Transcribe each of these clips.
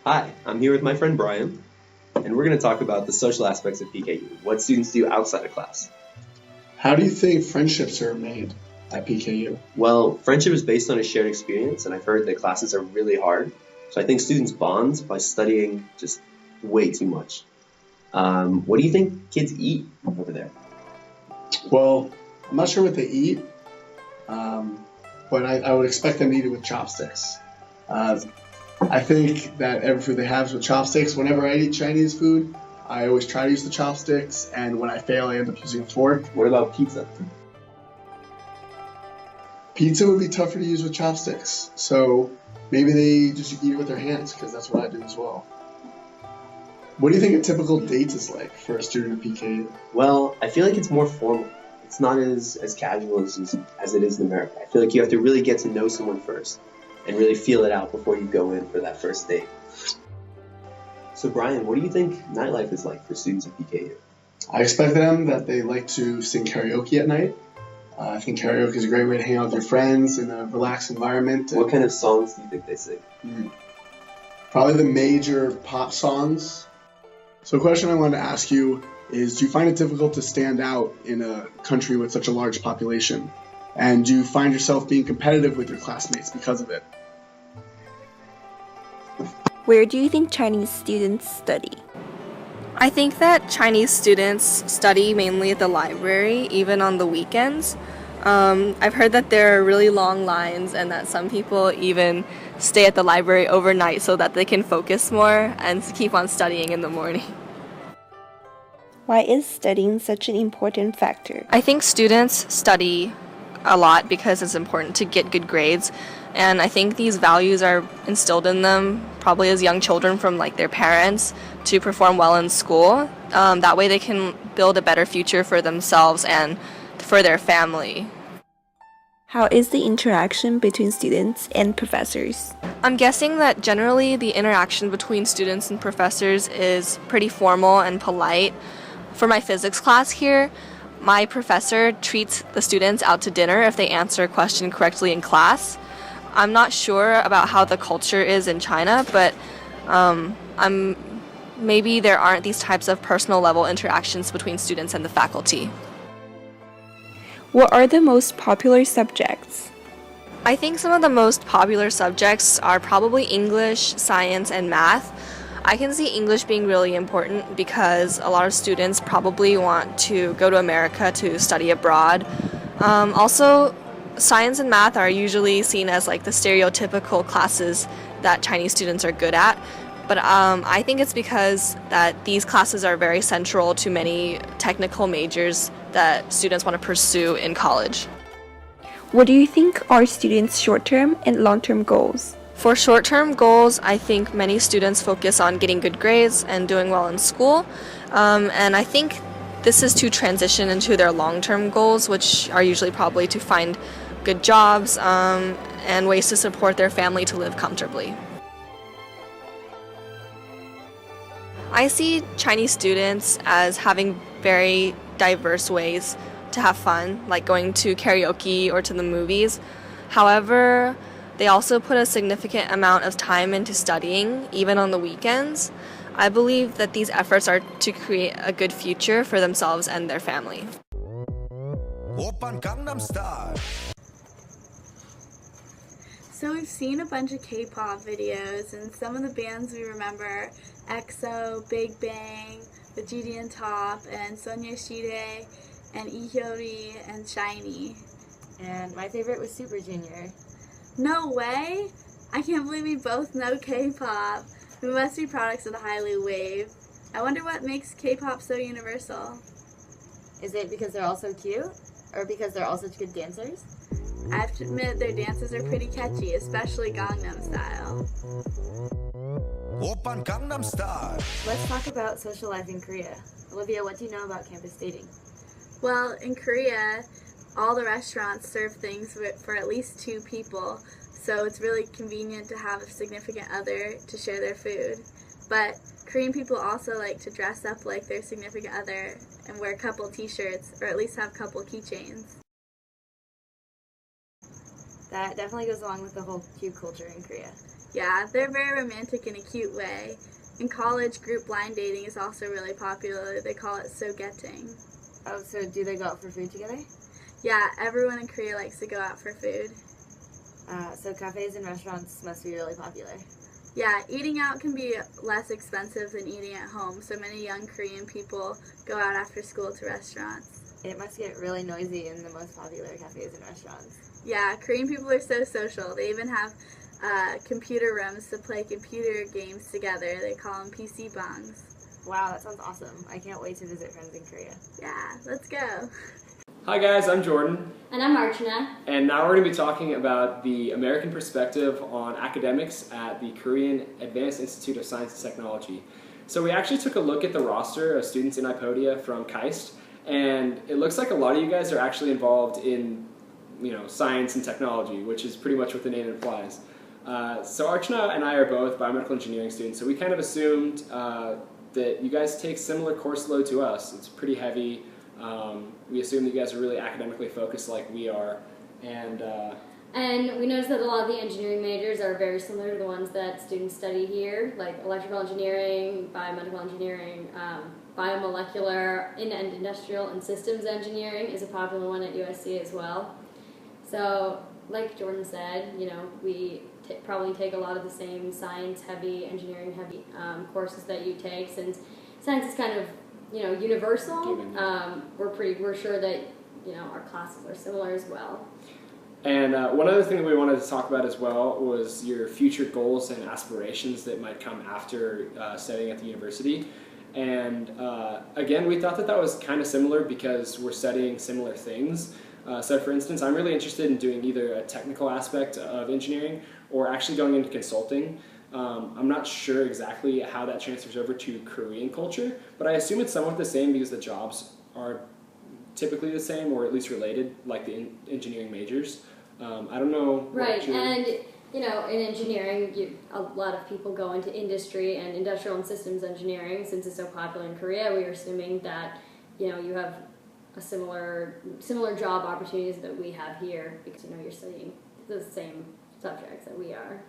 Hi, I'm here with my friend Brian, and we're going to talk about the social aspects of PKU, what students do outside of class. How do you think friendships are made at PKU? Well, friendship is based on a shared experience, and I've heard that classes are really hard, so I think students bond by studying just way too much. What do you think kids eat over there? Well, I'm not sure what they eat, but I would expect them to eat it with chopsticks. I think that every food they have is with chopsticks. Whenever I eat Chinese food, I always try to use the chopsticks, and when I fail, I end up using a fork. What about pizza? Pizza would be tougher to use with chopsticks, so maybe they just eat it with their hands, because that's what I do as well. What do you think a typical date is like for a student at PKU? Well, I feel like it's more formal. It's not as casual as it is in America. I feel like you have to really get to know someone first and really feel it out before you go in for that first date. So Brian, what do you think nightlife is like for students at PKU? I expect them that they like to sing karaoke at night. I think karaoke is a great way to hang out with your friends in a relaxed environment. What kind of songs do you think they sing? Probably the major pop songs. So a question I wanted to ask you is, do you find it difficult to stand out in a country with such a large population? And do you find yourself being competitive with your classmates because of it? Where do you think Chinese students study? I think that Chinese students study mainly at the library, even on the weekends. I've heard that there are really long lines and that some people even stay at the library overnight so that they can focus more and keep on studying in the morning. Why is studying such an important factor? I think students study a lot because it's important to get good grades, and I think these values are instilled in them probably as young children from their parents to perform well in school. That way they can build a better future for themselves and for their family. How is the interaction between students and professors? I'm guessing that generally the interaction between students and professors is pretty formal and polite. For my physics class here, my professor treats the students out to dinner if they answer a question correctly in class. I'm not sure about how the culture is in China, but maybe there aren't these types of personal level interactions between students and the faculty. What are the most popular subjects? I think some of the most popular subjects are probably English, science, and math. I can see English being really important because a lot of students probably want to go to America to study abroad. Also, science and math are usually seen as the stereotypical classes that Chinese students are good at. But I think it's because that these classes are very central to many technical majors that students want to pursue in college. What do you think are students' short-term and long-term goals? For short-term goals, I think many students focus on getting good grades and doing well in school. And I think this is to transition into their long-term goals, which are usually probably to find good jobs and ways to support their family to live comfortably. I see Chinese students as having very diverse ways to have fun, like going to karaoke or to the movies. However, they also put a significant amount of time into studying, even on the weekends. I believe that these efforts are to create a good future for themselves and their family. So we've seen a bunch of K-pop videos, and some of the bands we remember: EXO, Big Bang, the GD and Top, and Sonia Shide, and Ihyori, and SHINee. And my favorite was Super Junior. No way! I can't believe we both know K-pop. We must be products of the Hallyu wave. I wonder what makes K-pop so universal. Is it because they're all so cute? Or because they're all such good dancers? I have to admit their dances are pretty catchy, especially Gangnam Style. Let's talk about social life in Korea. Olivia, what do you know about campus dating? Well, in Korea, all the restaurants serve things for at least 2 people, so it's really convenient to have a significant other to share their food. But Korean people also like to dress up like their significant other and wear couple t-shirts, or at least have couple keychains. That definitely goes along with the whole cute culture in Korea. Yeah, they're very romantic in a cute way. In college, group blind dating is also really popular. They call it sogeting. Oh, so do they go out for food together? Yeah, everyone in Korea likes to go out for food. So cafes and restaurants must be really popular. Yeah, eating out can be less expensive than eating at home, so many young Korean people go out after school to restaurants. It must get really noisy in the most popular cafes and restaurants. Yeah, Korean people are so social. They even have computer rooms to play computer games together. They call them PC bangs. Wow, that sounds awesome. I can't wait to visit friends in Korea. Yeah, let's go. Hi guys, I'm Jordan. And I'm Archana. And now we're going to be talking about the American perspective on academics at the Korean Advanced Institute of Science and Technology. So we actually took a look at the roster of students in IPODIA from KAIST, and it looks like a lot of you guys are actually involved in, science and technology, which is pretty much what the name implies. So Archana and I are both biomedical engineering students, so we kind of assumed that you guys take similar course load to us. It's pretty heavy. We assume that you guys are really academically focused like we are, and we noticed that a lot of the engineering majors are very similar to the ones that students study here, like electrical engineering, biomedical engineering, biomolecular, and industrial and systems engineering is a popular one at USC as well. So, like Jordan said, we probably take a lot of the same science-heavy, engineering-heavy courses that you take, since science is kind of universal. We're sure that our classes are similar as well. And one other thing that we wanted to talk about as well was your future goals and aspirations that might come after studying at the university. And again, we thought that was kind of similar because we're studying similar things. So for instance, I'm really interested in doing either a technical aspect of engineering or actually going into consulting. I'm not sure exactly how that transfers over to Korean culture, but I assume it's somewhat the same because the jobs are typically the same or at least related, like the engineering majors. I don't know. Right, and in engineering, a lot of people go into industry and industrial and systems engineering. Since it's so popular in Korea, we are assuming that you have a similar job opportunities that we have here because you're studying the same subjects that we are.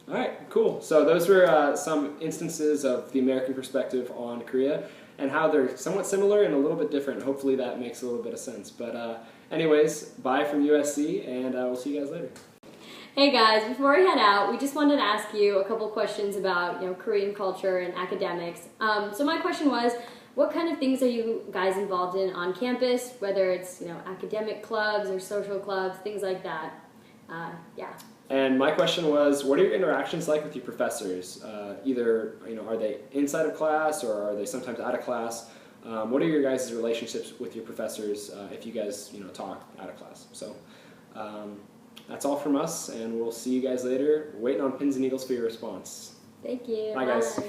All right, cool. So those were some instances of the American perspective on Korea and how they're somewhat similar and a little bit different. Hopefully that makes a little bit of sense. But anyways, bye from USC, and we'll see you guys later. Hey guys, before we head out, we just wanted to ask you a couple questions about Korean culture and academics. So my question was, what kind of things are you guys involved in on campus, whether it's academic clubs or social clubs, things like that? Yeah. And my question was, what are your interactions like with your professors? Either, are they inside of class or are they sometimes out of class? What are your guys' relationships with your professors if you guys, talk out of class? So that's all from us, and we'll see you guys later. We're waiting on pins and needles for your response. Thank you. Bye, guys. Bye.